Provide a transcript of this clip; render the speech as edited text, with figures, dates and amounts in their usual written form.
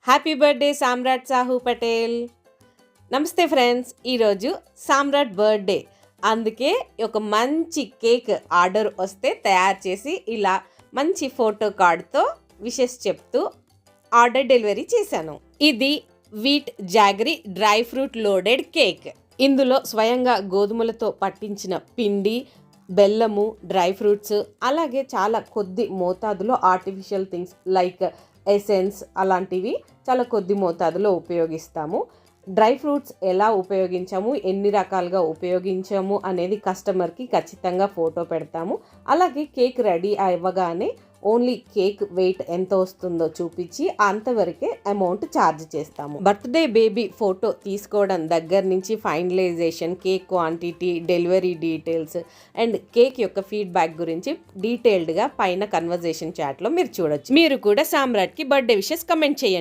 Happy birthday సామ్రాట్ సాహు పటేల్. నమస్తే friends, ఈరోజు సామ్రాట్ birthday, అందుకే ఒక మంచి కేక్ ఆర్డర్ వస్తే తయారు చేసి ఇలా మంచి ఫోటో కార్డ్తో విషెస్ చెప్తూ ఆర్డర్ డెలివరీ చేశాను. ఇది wheat jaggery dry fruit loaded cake. ఇందులో స్వయంగా గోధుమలతో పట్టించిన పిండి, బెల్లము, డ్రై ఫ్రూట్స్, అలాగే చాలా కొద్ది మోతాదులో ఆర్టిఫిషియల్ థింగ్స్ లైక్ ఎసెన్స్ అలాంటివి చాలా కొద్ది మోతాదులో ఉపయోగిస్తాము. డ్రై ఫ్రూట్స్ ఎలా ఉపయోగించాము, ఎన్ని రకాలుగా ఉపయోగించాము అనేది కస్టమర్కి ఖచ్చితంగా ఫోటో పెడతాము. అలాగే కేక్ రెడీ అవ్వగానే ఓన్లీ కేక్ వెయిట్ ఎంత వస్తుందో చూపించి అంతవరకే అమౌంట్ ఛార్జ్ చేస్తాము. బర్త్డే బేబీ ఫోటో తీసుకోవడం దగ్గర నుంచి finalisation, cake quantity, delivery details and cake యొక్క ఫీడ్బ్యాక్ గురించి డీటెయిల్డ్గా పైన కన్వర్జేషన్ చాట్లో మీరు చూడొచ్చు. మీరు కూడా సామ్రాట్కి బర్త్డే విషెస్ కమెంట్ చేయండి.